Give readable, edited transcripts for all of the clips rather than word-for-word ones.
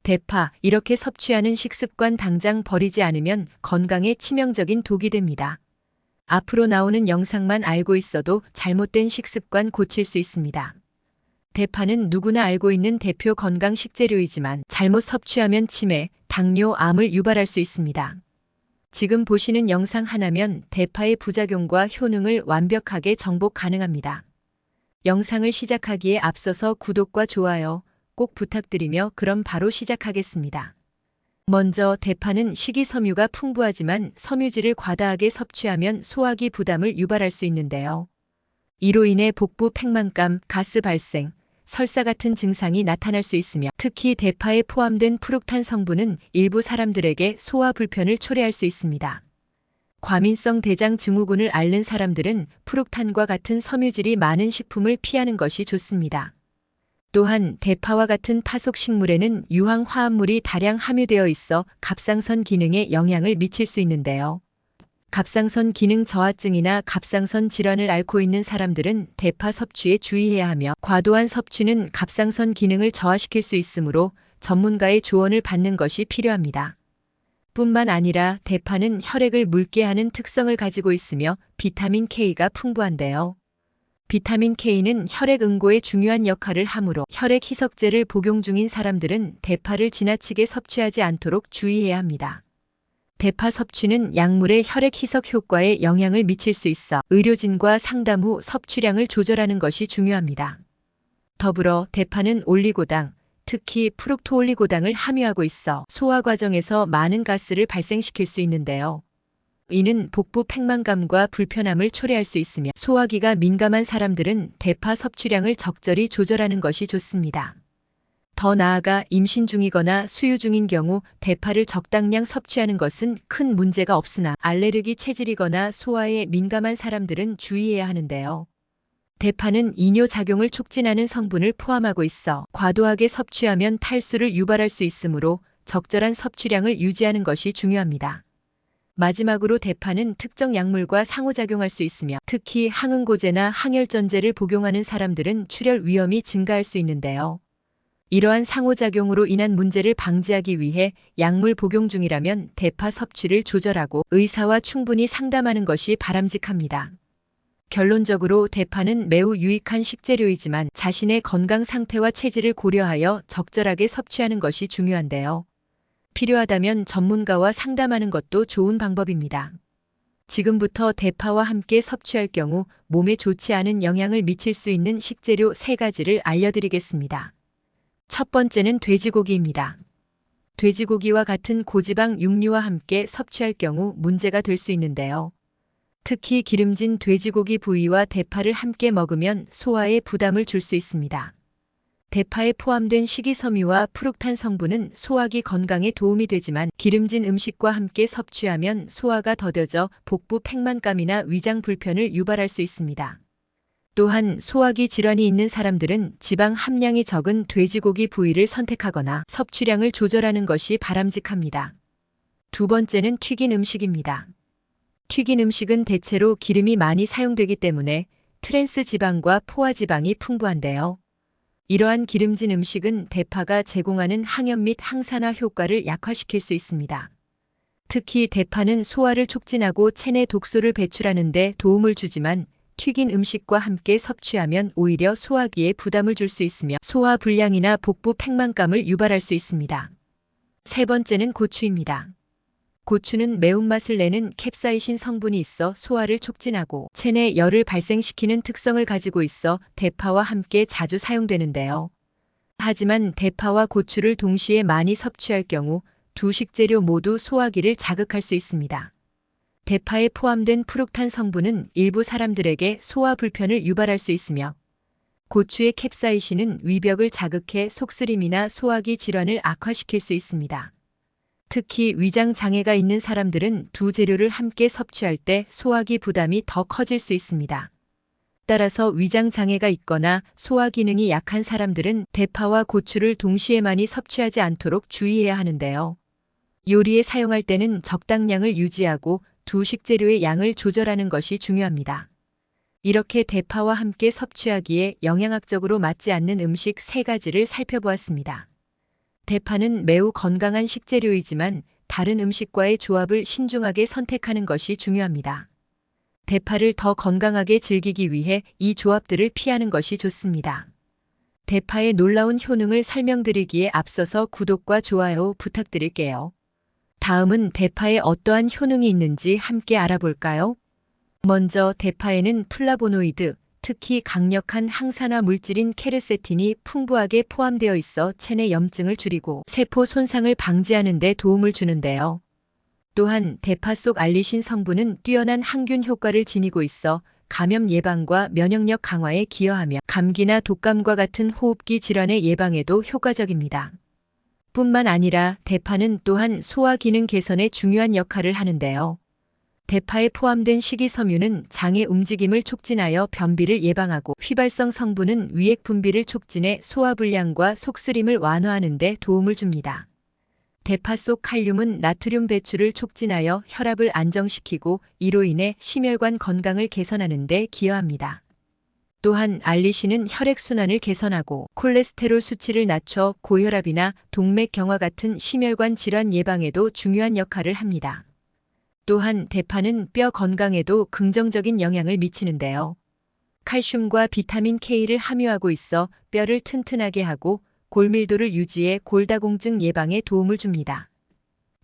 대파, 이렇게 섭취하는 식습관 당장 버리지 않으면 건강에 치명적인 독이 됩니다. 앞으로 나오는 영상만 알고 있어도 잘못된 식습관 고칠 수 있습니다. 대파는 누구나 알고 있는 대표 건강 식재료이지만 잘못 섭취하면 치매, 당뇨, 암을 유발할 수 있습니다. 지금 보시는 영상 하나면 대파의 부작용과 효능을 완벽하게 정복 가능합니다. 영상을 시작하기에 앞서서 구독과 좋아요 꼭 부탁드리며 그럼 바로 시작하겠습니다. 먼저 대파는 식이섬유가 풍부하지만 섬유질을 과다하게 섭취하면 소화기 부담을 유발할 수 있는데요. 이로 인해 복부 팽만감, 가스 발생, 설사 같은 증상이 나타날 수 있으며 특히 대파에 포함된 프룩탄 성분은 일부 사람들에게 소화 불편을 초래할 수 있습니다. 과민성 대장 증후군을 앓는 사람들은 프룩탄과 같은 섬유질이 많은 식품을 피하는 것이 좋습니다. 또한 대파와 같은 파속 식물에는 유황 화합물이 다량 함유되어 있어 갑상선 기능에 영향을 미칠 수 있는데요. 갑상선 기능 저하증이나 갑상선 질환을 앓고 있는 사람들은 대파 섭취에 주의해야 하며 과도한 섭취는 갑상선 기능을 저하시킬 수 있으므로 전문가의 조언을 받는 것이 필요합니다. 뿐만 아니라 대파는 혈액을 묽게 하는 특성을 가지고 있으며 비타민 K가 풍부한데요. 비타민 K는 혈액 응고에 중요한 역할을 하므로 혈액 희석제를 복용 중인 사람들은 대파를 지나치게 섭취하지 않도록 주의해야 합니다. 대파 섭취는 약물의 혈액 희석 효과에 영향을 미칠 수 있어 의료진과 상담 후 섭취량을 조절하는 것이 중요합니다. 더불어 대파는 올리고당, 특히 프룩토올리고당을 함유하고 있어 소화 과정에서 많은 가스를 발생시킬 수 있는데요. 이는 복부 팽만감과 불편함을 초래할 수 있으며 소화기가 민감한 사람들은 대파 섭취량을 적절히 조절하는 것이 좋습니다. 더 나아가 임신 중이거나 수유 중인 경우 대파를 적당량 섭취하는 것은 큰 문제가 없으나 알레르기 체질이거나 소화에 민감한 사람들은 주의해야 하는데요. 대파는 이뇨작용을 촉진하는 성분을 포함하고 있어 과도하게 섭취하면 탈수를 유발할 수 있으므로 적절한 섭취량을 유지하는 것이 중요합니다. 마지막으로 대파는 특정 약물과 상호작용할 수 있으며 특히 항응고제나 항혈전제를 복용하는 사람들은 출혈 위험이 증가할 수 있는데요. 이러한 상호작용으로 인한 문제를 방지하기 위해 약물 복용 중이라면 대파 섭취를 조절하고 의사와 충분히 상담하는 것이 바람직합니다. 결론적으로 대파는 매우 유익한 식재료이지만 자신의 건강 상태와 체질을 고려하여 적절하게 섭취하는 것이 중요한데요. 필요하다면 전문가와 상담하는 것도 좋은 방법입니다. 지금부터 대파와 함께 섭취할 경우 몸에 좋지 않은 영향을 미칠 수 있는 식재료 3가지를 알려드리겠습니다. 첫 번째는 돼지고기입니다. 돼지고기와 같은 고지방 육류와 함께 섭취할 경우 문제가 될 수 있는데요. 특히 기름진 돼지고기 부위와 대파를 함께 먹으면 소화에 부담을 줄 수 있습니다. 대파에 포함된 식이섬유와 프룩탄 성분은 소화기 건강에 도움이 되지만 기름진 음식과 함께 섭취하면 소화가 더뎌져 복부 팽만감이나 위장 불편을 유발할 수 있습니다. 또한 소화기 질환이 있는 사람들은 지방 함량이 적은 돼지고기 부위를 선택하거나 섭취량을 조절하는 것이 바람직합니다. 두 번째는 튀긴 음식입니다. 튀긴 음식은 대체로 기름이 많이 사용되기 때문에 트랜스 지방과 포화 지방이 풍부한데요. 이러한 기름진 음식은 대파가 제공하는 항염 및 항산화 효과를 약화시킬 수 있습니다. 특히 대파는 소화를 촉진하고 체내 독소를 배출하는 데 도움을 주지만 튀긴 음식과 함께 섭취하면 오히려 소화기에 부담을 줄 수 있으며 소화 불량이나 복부 팽만감을 유발할 수 있습니다. 세 번째는 고추입니다. 고추는 매운맛을 내는 캡사이신 성분이 있어 소화를 촉진하고 체내 열을 발생시키는 특성을 가지고 있어 대파와 함께 자주 사용되는데요. 하지만 대파와 고추를 동시에 많이 섭취할 경우 두 식재료 모두 소화기를 자극할 수 있습니다. 대파에 포함된 프룩탄 성분은 일부 사람들에게 소화 불편을 유발할 수 있으며 고추의 캡사이신은 위벽을 자극해 속쓰림이나 소화기 질환을 악화시킬 수 있습니다. 특히 위장 장애가 있는 사람들은 두 재료를 함께 섭취할 때 소화기 부담이 더 커질 수 있습니다. 따라서 위장 장애가 있거나 소화 기능이 약한 사람들은 대파와 고추를 동시에 많이 섭취하지 않도록 주의해야 하는데요. 요리에 사용할 때는 적당량을 유지하고 두 식재료의 양을 조절하는 것이 중요합니다. 이렇게 대파와 함께 섭취하기에 영양학적으로 맞지 않는 음식 3가지를 살펴보았습니다. 대파는 매우 건강한 식재료이지만 다른 음식과의 조합을 신중하게 선택하는 것이 중요합니다. 대파를 더 건강하게 즐기기 위해 이 조합들을 피하는 것이 좋습니다. 대파의 놀라운 효능을 설명드리기에 앞서서 구독과 좋아요 부탁드릴게요. 다음은 대파에 어떠한 효능이 있는지 함께 알아볼까요? 먼저 대파에는 플라보노이드, 특히 강력한 항산화 물질인 케르세틴이 풍부하게 포함되어 있어 체내 염증을 줄이고 세포 손상을 방지하는 데 도움을 주는데요. 또한 대파 속 알리신 성분은 뛰어난 항균 효과를 지니고 있어 감염 예방과 면역력 강화에 기여하며 감기나 독감과 같은 호흡기 질환의 예방에도 효과적입니다. 뿐만 아니라 대파는 또한 소화 기능 개선에 중요한 역할을 하는데요. 대파에 포함된 식이섬유는 장의 움직임을 촉진하여 변비를 예방하고 휘발성 성분은 위액 분비를 촉진해 소화불량과 속쓰림을 완화하는 데 도움을 줍니다. 대파 속 칼륨은 나트륨 배출을 촉진하여 혈압을 안정시키고 이로 인해 심혈관 건강을 개선하는 데 기여합니다. 또한 알리신은 혈액순환을 개선하고 콜레스테롤 수치를 낮춰 고혈압이나 동맥경화 같은 심혈관 질환 예방에도 중요한 역할을 합니다. 또한 대파는 뼈 건강에도 긍정적인 영향을 미치는데요. 칼슘과 비타민 K를 함유하고 있어 뼈를 튼튼하게 하고 골밀도를 유지해 골다공증 예방에 도움을 줍니다.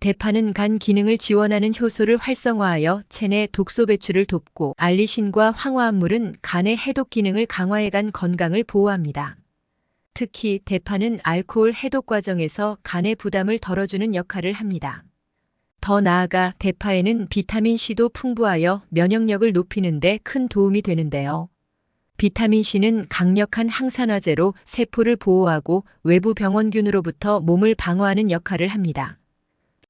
대파는 간 기능을 지원하는 효소를 활성화하여 체내 독소 배출을 돕고 알리신과 황화합물은 간의 해독 기능을 강화해 간 건강을 보호합니다. 특히 대파는 알코올 해독 과정에서 간의 부담을 덜어주는 역할을 합니다. 더 나아가 대파에는 비타민C도 풍부하여 면역력을 높이는 데 큰 도움이 되는데요. 비타민C는 강력한 항산화제로 세포를 보호하고 외부 병원균으로부터 몸을 방어하는 역할을 합니다.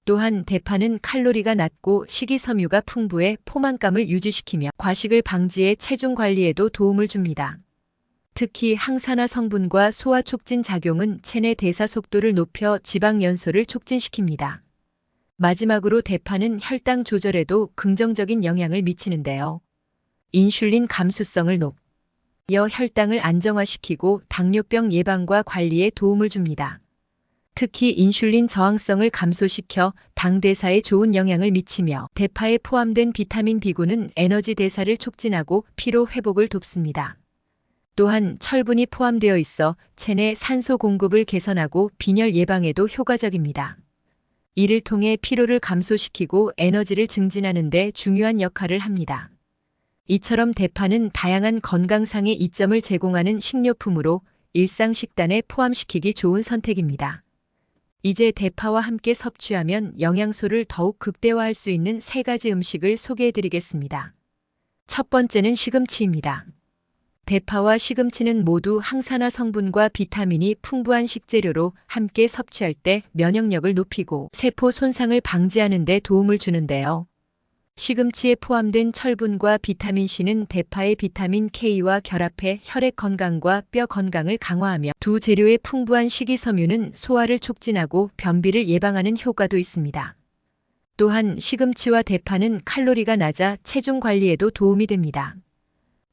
또한 대파는 칼로리가 낮고 식이섬유가 풍부해 포만감을 유지시키며 과식을 방지해 체중 관리에도 도움을 줍니다. 특히 항산화 성분과 소화 촉진 작용은 체내 대사 속도를 높여 지방 연소를 촉진시킵니다. 마지막으로 대파는 혈당 조절에도 긍정적인 영향을 미치는데요. 인슐린 감수성을 높여 혈당을 안정화시키고 당뇨병 예방과 관리에 도움을 줍니다. 특히 인슐린 저항성을 감소시켜 당 대사에 좋은 영향을 미치며 대파에 포함된 비타민 B군은 에너지 대사를 촉진하고 피로 회복을 돕습니다. 또한 철분이 포함되어 있어 체내 산소 공급을 개선하고 빈혈 예방에도 효과적입니다. 이를 통해 피로를 감소시키고 에너지를 증진하는 데 중요한 역할을 합니다. 이처럼 대파는 다양한 건강상의 이점을 제공하는 식료품으로 일상 식단에 포함시키기 좋은 선택입니다. 이제 대파와 함께 섭취하면 영양소를 더욱 극대화할 수 있는 3가지 음식을 소개해드리겠습니다. 첫 번째는 시금치입니다. 대파와 시금치는 모두 항산화 성분과 비타민이 풍부한 식재료로 함께 섭취할 때 면역력을 높이고 세포 손상을 방지하는 데 도움을 주는데요. 시금치에 포함된 철분과 비타민C는 대파의 비타민 K와 결합해 혈액 건강과 뼈 건강을 강화하며 두 재료의 풍부한 식이섬유는 소화를 촉진하고 변비를 예방하는 효과도 있습니다. 또한 시금치와 대파는 칼로리가 낮아 체중 관리에도 도움이 됩니다.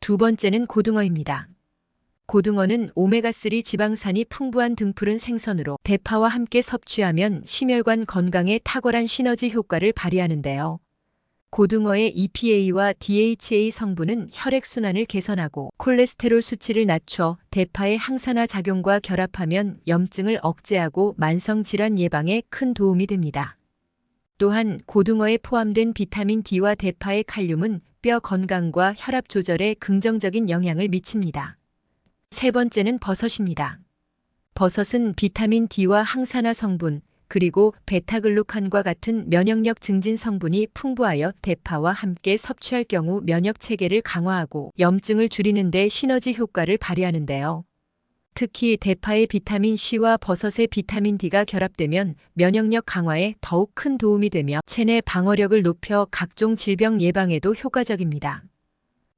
두 번째는 고등어입니다. 고등어는 오메가3 지방산이 풍부한 등푸른 생선으로 대파와 함께 섭취하면 심혈관 건강에 탁월한 시너지 효과를 발휘하는데요. 고등어의 EPA와 DHA 성분은 혈액순환을 개선하고 콜레스테롤 수치를 낮춰 대파의 항산화 작용과 결합하면 염증을 억제하고 만성질환 예방에 큰 도움이 됩니다. 또한 고등어에 포함된 비타민 D와 대파의 칼륨은 뼈 건강과 혈압 조절에 긍정적인 영향을 미칩니다. 세 번째는 버섯입니다. 버섯은 비타민 D와 항산화 성분, 그리고 베타글루칸과 같은 면역력 증진 성분이 풍부하여 대파와 함께 섭취할 경우 면역 체계를 강화하고 염증을 줄이는 데 시너지 효과를 발휘하는데요. 특히 대파의 비타민 C와 버섯의 비타민 D가 결합되면 면역력 강화에 더욱 큰 도움이 되며 체내 방어력을 높여 각종 질병 예방에도 효과적입니다.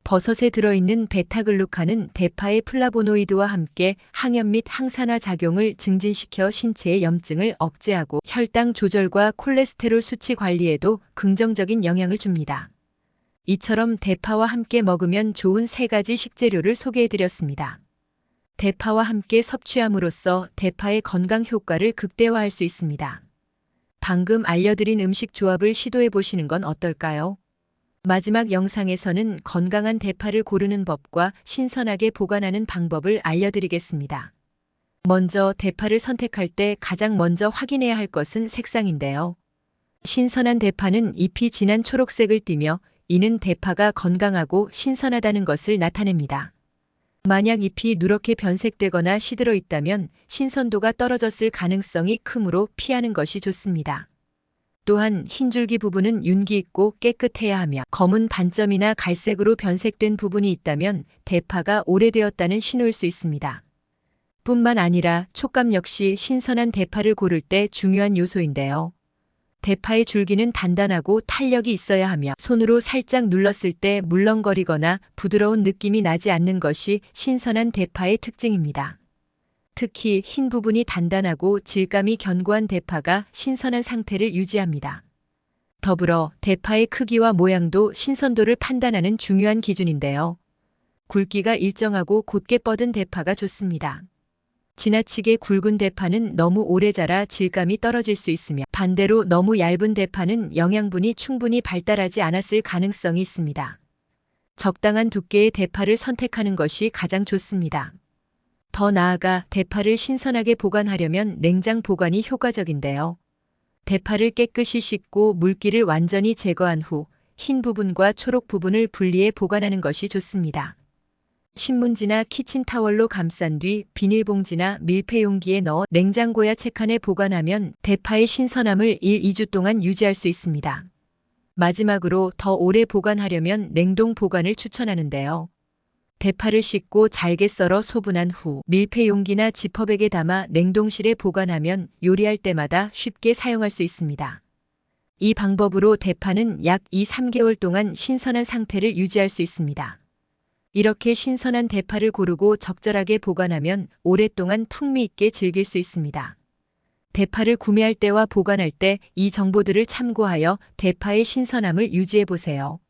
버섯에 들어있는 베타글루칸은 대파의 플라보노이드와 함께 항염 및 항산화 작용을 증진시켜 신체의 염증을 억제하고 혈당 조절과 콜레스테롤 수치 관리에도 긍정적인 영향을 줍니다. 이처럼 대파와 함께 먹으면 좋은 3가지 식재료를 소개해드렸습니다. 대파와 함께 섭취함으로써 대파의 건강 효과를 극대화할 수 있습니다. 방금 알려드린 음식 조합을 시도해 보시는 건 어떨까요? 마지막 영상에서는 건강한 대파를 고르는 법과 신선하게 보관하는 방법을 알려드리겠습니다. 먼저 대파를 선택할 때 가장 먼저 확인해야 할 것은 색상인데요. 신선한 대파는 잎이 진한 초록색을 띠며 이는 대파가 건강하고 신선하다는 것을 나타냅니다. 만약 잎이 누렇게 변색되거나 시들어 있다면 신선도가 떨어졌을 가능성이 크므로 피하는 것이 좋습니다. 또한 흰줄기 부분은 윤기 있고 깨끗해야 하며 검은 반점이나 갈색으로 변색된 부분이 있다면 대파가 오래되었다는 신호일 수 있습니다. 뿐만 아니라 촉감 역시 신선한 대파를 고를 때 중요한 요소인데요. 대파의 줄기는 단단하고 탄력이 있어야 하며 손으로 살짝 눌렀을 때 물렁거리거나 부드러운 느낌이 나지 않는 것이 신선한 대파의 특징입니다. 특히 흰 부분이 단단하고 질감이 견고한 대파가 신선한 상태를 유지합니다. 더불어 대파의 크기와 모양도 신선도를 판단하는 중요한 기준인데요. 굵기가 일정하고 곧게 뻗은 대파가 좋습니다. 지나치게 굵은 대파는 너무 오래 자라 질감이 떨어질 수 있으며 반대로 너무 얇은 대파는 영양분이 충분히 발달하지 않았을 가능성이 있습니다. 적당한 두께의 대파를 선택하는 것이 가장 좋습니다. 더 나아가 대파를 신선하게 보관하려면 냉장 보관이 효과적인데요. 대파를 깨끗이 씻고 물기를 완전히 제거한 후 흰 부분과 초록 부분을 분리해 보관하는 것이 좋습니다. 신문지나 키친타월로 감싼 뒤 비닐봉지나 밀폐용기에 넣어 냉장고야 채칸에 보관하면 대파의 신선함을 1-2주 동안 유지할 수 있습니다. 마지막으로 더 오래 보관하려면 냉동 보관을 추천하는데요. 대파를 씻고 잘게 썰어 소분한 후 밀폐용기나 지퍼백에 담아 냉동실에 보관하면 요리할 때마다 쉽게 사용할 수 있습니다. 이 방법으로 대파는 약 2-3개월 동안 신선한 상태를 유지할 수 있습니다. 이렇게 신선한 대파를 고르고 적절하게 보관하면 오랫동안 풍미 있게 즐길 수 있습니다. 대파를 구매할 때와 보관할 때 이 정보들을 참고하여 대파의 신선함을 유지해 보세요.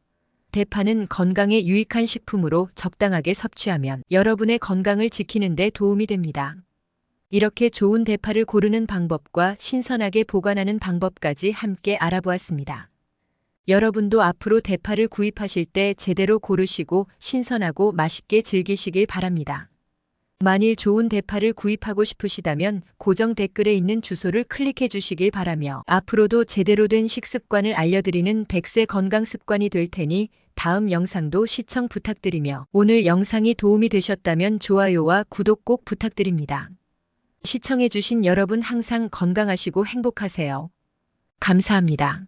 대파는 건강에 유익한 식품으로 적당하게 섭취하면 여러분의 건강을 지키는 데 도움이 됩니다. 이렇게 좋은 대파를 고르는 방법과 신선하게 보관하는 방법까지 함께 알아보았습니다. 여러분도 앞으로 대파를 구입하실 때 제대로 고르시고 신선하고 맛있게 즐기시길 바랍니다. 만일 좋은 대파를 구입하고 싶으시다면 고정 댓글에 있는 주소를 클릭해 주시길 바라며 앞으로도 제대로 된 식습관을 알려드리는 100세 건강습관이 될 테니 다음 영상도 시청 부탁드리며 오늘 영상이 도움이 되셨다면 좋아요와 구독 꼭 부탁드립니다. 시청해 주신 여러분 항상 건강하시고 행복하세요. 감사합니다.